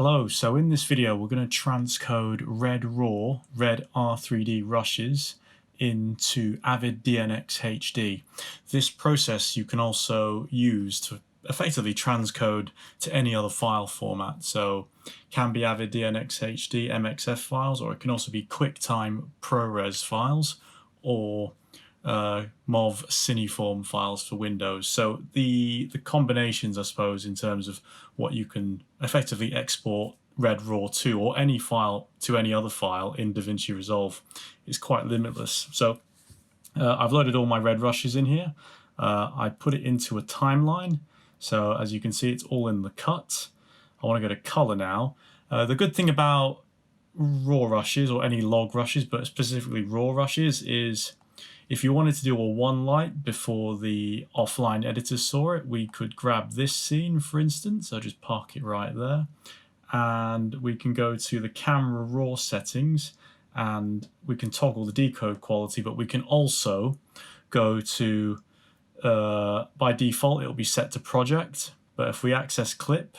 Hello, so in this video we're going to transcode red R3D rushes into Avid DNX HD. This process you can also use to effectively transcode to any other file format. So it can be Avid DNX HD MXF files, or it can also be QuickTime ProRes files, or MOV Cineform files for Windows. So the combinations, I suppose, in terms of what you can effectively export red raw to, or any file to any other file in DaVinci Resolve, is quite limitless. So I've loaded all my red rushes in here. I put it into a timeline. So as you can see, it's all in the cut. I want to go to color now. The good thing about raw rushes, or any log rushes, but specifically raw rushes, is if you wanted to do a one light before the offline editor saw it, we could grab this scene, for instance. I'll just park it right there. And we can go to the camera raw settings and we can toggle the decode quality, but we can also go to, by default, it'll be set to project. But if we access clip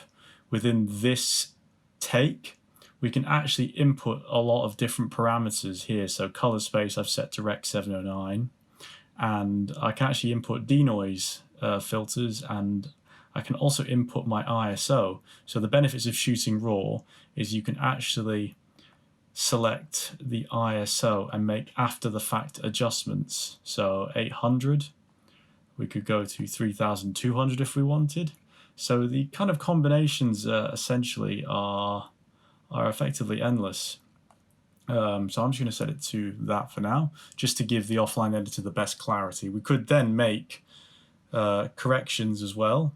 within this take, we can actually input a lot of different parameters here. So color space I've set to Rec 709, and I can actually input denoise filters, and I can also input my ISO. So the benefits of shooting raw is you can actually select the ISO and make after the fact adjustments. So 800, we could go to 3200 if we wanted. So the kind of combinations essentially are effectively endless. So I'm just going to set it to that for now, just to give the offline editor the best clarity. We could then make corrections as well.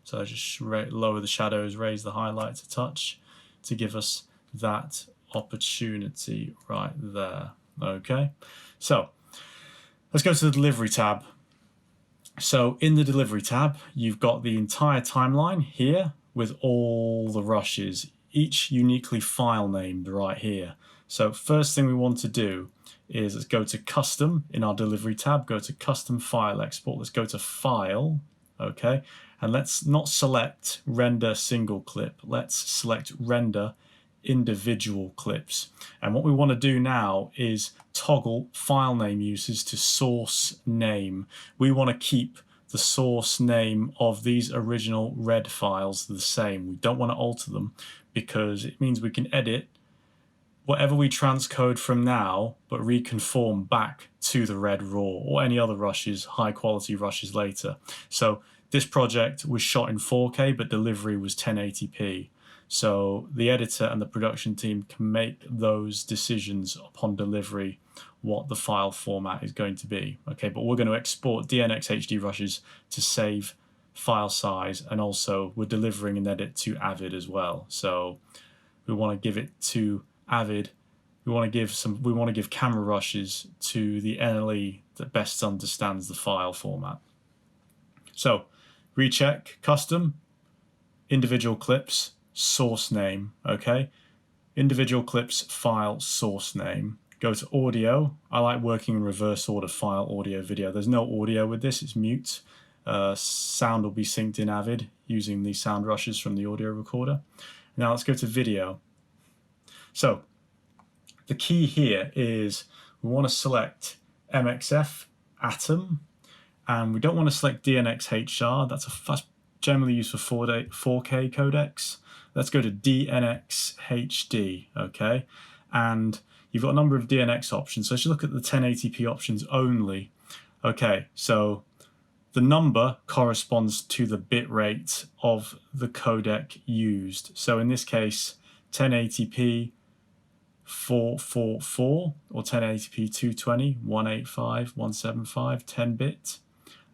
So I just lower the shadows, raise the highlights a touch to give us that opportunity right there. Okay, so let's go to the delivery tab. So in the delivery tab, you've got the entire timeline here with all the rushes, each uniquely file named right here. So first thing we want to do is let's go to custom in our delivery tab, go to custom file export, let's go to file, okay, and let's not select render single clip, let's select render individual clips. And what we want to do now is toggle file name uses to source name. We want to keep the source name of these original red files the same. We don't want to alter them, because it means we can edit whatever we transcode from now, but reconform back to the red raw or any other rushes, high quality rushes later. So this project was shot in 4K, but delivery was 1080p. So the editor and the production team can make those decisions upon delivery what the file format is going to be. Okay, but we're going to export DNX HD rushes to save file size, and also we're delivering an edit to Avid as well. So we want to give it to Avid. We want to give camera rushes to the NLE that best understands the file format. So recheck custom, individual clips, source name, okay? Individual clips, file, source name. Go to audio. I like working in reverse order: file, audio, video. There's no audio with this, it's mute. Sound will be synced in Avid using the sound rushes from the audio recorder. Now let's go to video. So the key here is we want to select MXF Atom, and we don't want to select DNX HR. That's generally used for 4K codecs. Let's go to DNX HD, okay? And you've got a number of DNX options. So let's look at the 1080p options only. Okay, so the number corresponds to the bit rate of the codec used. So in this case, 1080p 444 or 1080p 220, 185, 175, 10-bit.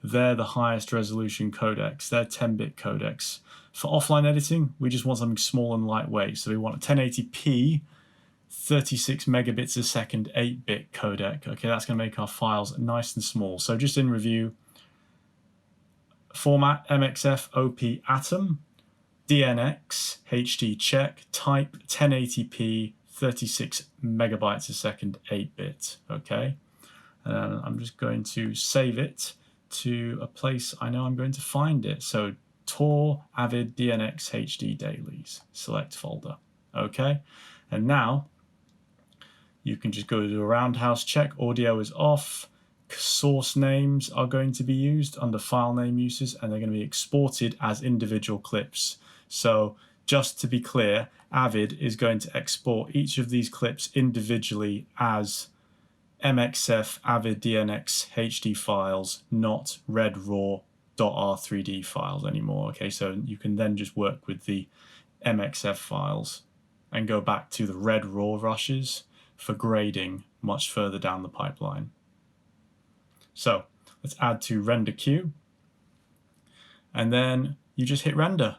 They're the highest resolution codecs. They're 10-bit codecs. For offline editing, we just want something small and lightweight. So we want a 1080p 36 megabits a second 8-bit codec. Okay, that's going to make our files nice and small. So just in review, format MXF OP Atom, DNX HD check, type 1080p 36 megabytes a second 8-bit. Okay, and I'm just going to save it to a place I know I'm going to find it. So Tor Avid DNX HD dailies. Select folder. Okay, and now you can just go to a roundhouse check. Audio is off. Source names are going to be used under file name uses, and they're going to be exported as individual clips. So just to be clear, Avid is going to export each of these clips individually as MXF Avid DNX HD files, not red raw .r3d files anymore. Okay, so you can then just work with the MXF files and go back to the red raw rushes for grading much further down the pipeline. So let's add to render queue, and then you just hit render.